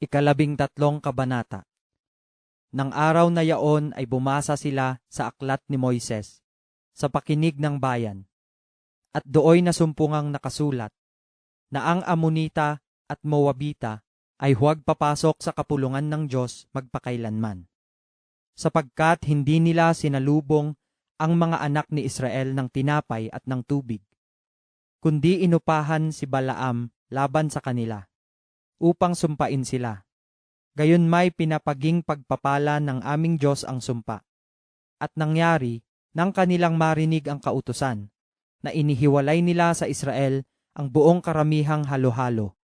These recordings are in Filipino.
Ikalabing-tatlong kabanata. Nang araw na yaon ay bumasa sila sa aklat ni Moises, sa pakinig ng bayan. At dooy nasumpungang nakasulat, na ang Amonita at Moabita ay huwag papasok sa kapulungan ng Diyos magpakailanman. Sapagkat hindi nila sinalubong ang mga anak ni Israel ng tinapay at ng tubig, kundi inupahan si Balaam laban sa kanila, upang sumpain sila. Gayon may pinapaging pagpapala ng aming Diyos ang sumpa. At nangyari, nang kanilang marinig ang kautusan, na inihiwalay nila sa Israel ang buong karamihang halo-halo.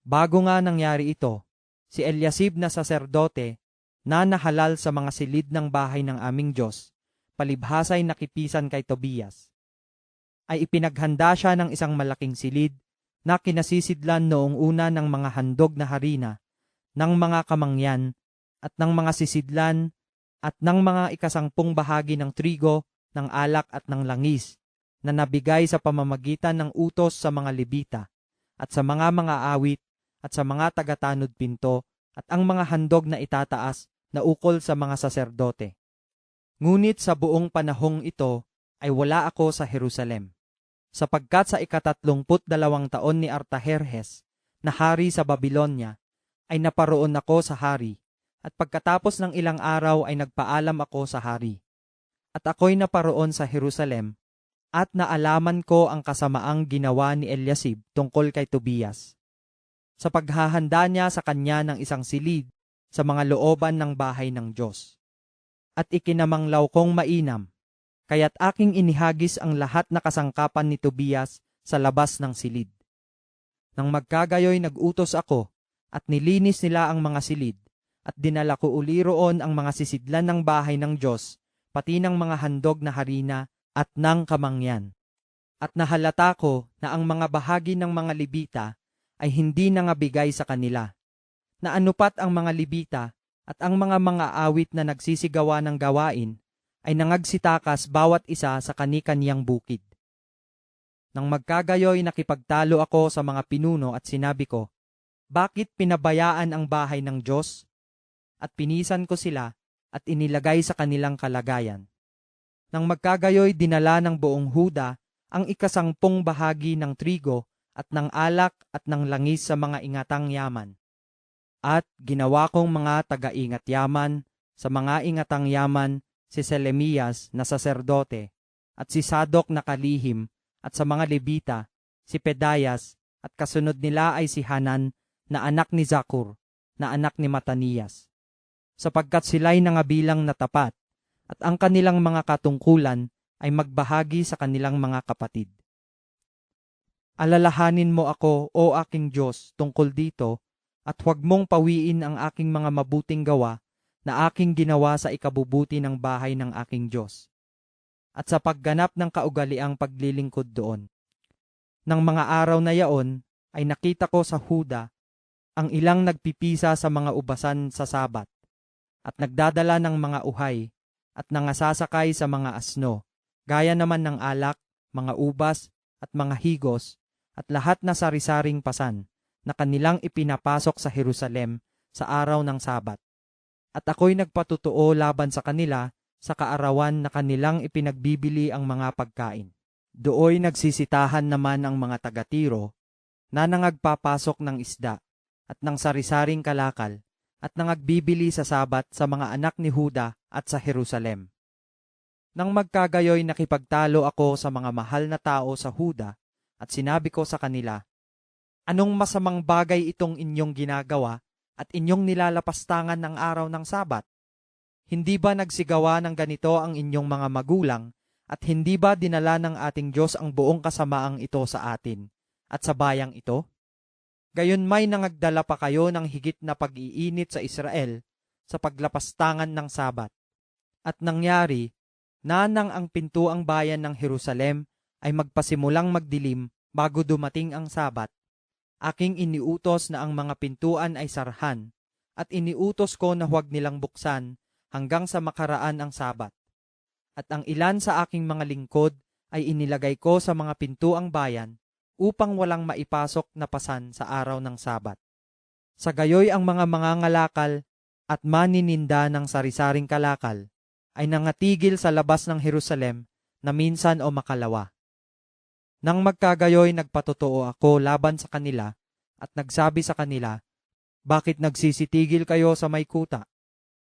Bago nga nangyari ito, si Eliasib na saserdote, na nahalal sa mga silid ng bahay ng aming Diyos, palibhasay nakipisan kay Tobias, ay ipinaghanda siya ng isang malaking silid na kinasisidlan noong una ng mga handog na harina, ng mga kamangyan, at ng mga sisidlan, at ng mga ikasangpung bahagi ng trigo, ng alak at ng langis, na nabigay sa pamamagitan ng utos sa mga Levita, at sa mga awit, at sa mga tagatanod pinto, at ang mga handog na itataas na ukol sa mga saserdote. Ngunit sa buong panahong ito ay wala ako sa Jerusalem, sapagkat sa 32 taon ni Artajerjes, na hari sa Babilonya, ay naparoon ako sa hari, at pagkatapos ng ilang araw ay nagpaalam ako sa hari. At ako'y naparoon sa Jerusalem, at naalaman ko ang kasamaang ginawa ni Eliasib tungkol kay Tobias, sa paghahanda niya sa kanya ng isang silid sa mga looban ng bahay ng Diyos. At ikinamanglaw kong mainam, kaya't aking inihagis ang lahat na kasangkapan ni Tobias sa labas ng silid. Nang magkagayoy nag-utos ako, at nilinis nila ang mga silid, at dinala ko uli roon ang mga sisidlan ng bahay ng Diyos, pati ng mga handog na harina at ng kamangyan. At nahalata ko na ang mga bahagi ng mga Levita ay hindi nangabigay sa kanila, na anupat ang mga Levita at ang mga awit na nagsisigawa ng gawain ay nangagsitakas bawat isa sa kani-kaniyang bukid. Nang magkagayoy nakipagtalo ako sa mga pinuno at sinabi ko, bakit pinabayaan ang bahay ng Diyos? At pinisan ko sila at inilagay sa kanilang kalagayan. Nang magkagayoy dinala ng buong Huda ang ikasangpung bahagi ng trigo at ng alak at ng langis sa mga ingatang yaman. At ginawa kong mga taga-ingat yaman sa mga ingatang yaman si Selemias na saserdote at si Sadok na kalihim, at sa mga Levita si Pedayas, at kasunod nila ay si Hanan na anak ni Zakur, na anak ni Matanias, sapagkat sila'y nangabilang na tapat, at ang kanilang mga katungkulan ay magbahagi sa kanilang mga kapatid. Alalahanin mo ako, o aking Diyos, tungkol dito, at huwag mong pawiin ang aking mga mabuting gawa na aking ginawa sa ikabubuti ng bahay ng aking Diyos, at sa pagganap ng kaugaliang paglilingkod doon. Nang mga araw na yaon, ay nakita ko sa Huda ang ilang nagpipisa sa mga ubasan sa Sabat, at nagdadala ng mga uhay, at nangasasakay sa mga asno, gaya naman ng alak, mga ubas, at mga higos, at lahat na sari-saring pasan, na kanilang ipinapasok sa Jerusalem sa araw ng Sabat. At ako'y nagpatutuo laban sa kanila sa kaarawan na kanilang ipinagbibili ang mga pagkain. Dooy nagsisitahan naman ang mga taga-Tiro, na nangagpapasok ng isda, at ng sari-saring kalakal, at nangagbibili sa Sabat sa mga anak ni Huda at sa Jerusalem. Nang magkagayoy nakipagtalo ako sa mga mahal na tao sa Huda, at sinabi ko sa kanila, anong masamang bagay itong inyong ginagawa at inyong nilalapastangan ng araw ng Sabat? Hindi ba nagsigawa ng ganito ang inyong mga magulang, at hindi ba dinala ng ating Diyos ang buong kasamaang ito sa atin at sa bayang ito? Gayon may nangagdala pa kayo ng higit na pag-iinit sa Israel sa paglapastangan ng Sabat. At nangyari, na nang ang pintuang bayan ng Jerusalem ay magpasimulang magdilim bago dumating ang Sabat, aking iniutos na ang mga pintuan ay sarhan, at iniutos ko na huwag nilang buksan hanggang sa makaraan ang Sabat. At ang ilan sa aking mga lingkod ay inilagay ko sa mga pintuang bayan upang walang maipasok na pasan sa araw ng Sabat. Sa gayoy ang mga mangangalakal at manininda ng sari-saring kalakal ay nangatigil sa labas ng Jerusalem na minsan o makalawa. Nang magkagayoy nagpatotoo ako laban sa kanila at nagsabi sa kanila, bakit nagsisitigil kayo sa may kuta?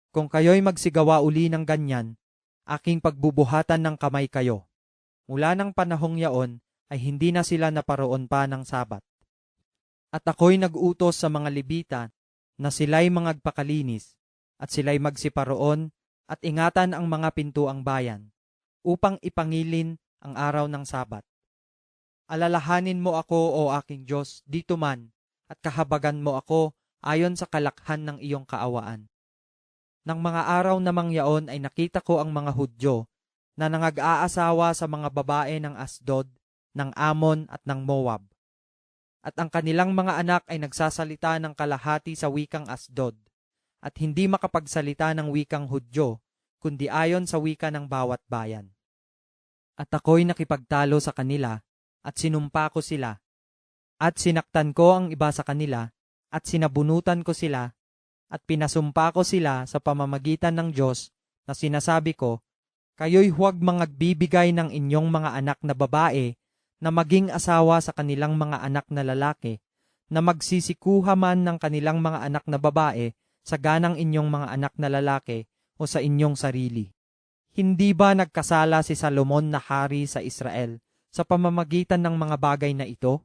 Kung kayo'y magsigawa uli ng ganyan, aking pagbubuhatan ng kamay kayo. Mula ng panahong yaon ay hindi na sila naparoon pa ng Sabat. At ako'y nag-utos sa mga Levita na sila'y mangagpakalinis at sila'y magsiparoon at ingatan ang mga pintuang bayan upang ipangilin ang araw ng Sabat. Alalahanin mo ako, O aking Diyos, dito man, at kahabagan mo ako ayon sa kalakhan ng iyong kaawaan. Nang mga araw namang yaon ay nakita ko ang mga Hudyo na nangag-aasawa sa mga babae ng Asdod, ng Amon at ng Moab. At ang kanilang mga anak ay nagsasalita ng kalahati sa wikang Asdod at hindi makapagsalita ng wikang Hudyo, kundi ayon sa wika ng bawat bayan. At ako'y nakipagtalo sa kanila at sinumpa ko sila at sinaktan ko ang iba sa kanila at sinabunutan ko sila at pinasumpa ko sila sa pamamagitan ng Diyos na sinasabi ko, kayo'y huwag mangagbibigay ng inyong mga anak na babae na maging asawa sa kanilang mga anak na lalaki, na magsisikuha man ng kanilang mga anak na babae sa ganang inyong mga anak na lalaki o sa inyong sarili. Hindi ba nagkasala si Salomon na hari sa Israel sa pamamagitan ng mga bagay na ito?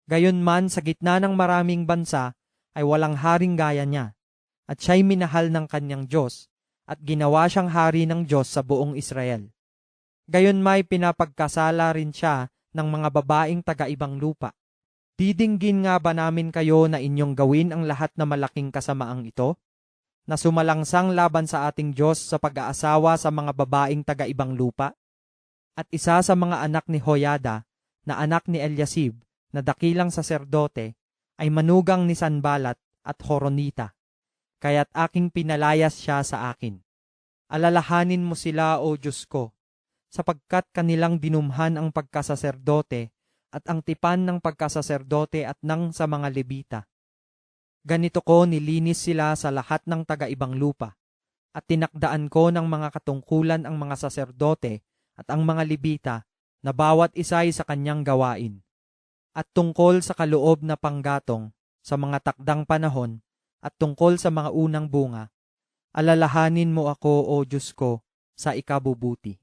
Gayunman sa gitna ng maraming bansa ay walang haring gaya niya, at siya'y minahal ng kanyang Diyos, at ginawa siyang hari ng Diyos sa buong Israel. Gayunmay pinapagkasala rin siya ng mga babaeng taga-ibang lupa. Didinggin nga ba namin kayo na inyong gawin ang lahat na malaking kasamaang ito? Na sumalangsang laban sa ating Diyos sa pag-aasawa sa mga babaeng taga-ibang lupa? At isa sa mga anak ni Joyada, na anak ni Eliasib, na dakilang saserdote, ay manugang ni Sanbalat at Horonita, kaya't aking pinalayas siya sa akin. Alalahanin mo sila, O Diyos ko, sapagkat kanilang dinumhan ang pagkasaserdote at ang tipan ng pagkasaserdote at ng sa mga Levita. Ganito ko nilinis sila sa lahat ng taga-ibang lupa, at tinakdaan ko ng mga katungkulan ang mga saserdote at ang mga Levita na bawat isa'y sa kanyang gawain. At tungkol sa kaloob na panggatong sa mga takdang panahon at tungkol sa mga unang bunga, alalahanin mo ako, O Diyos ko, sa ikabubuti.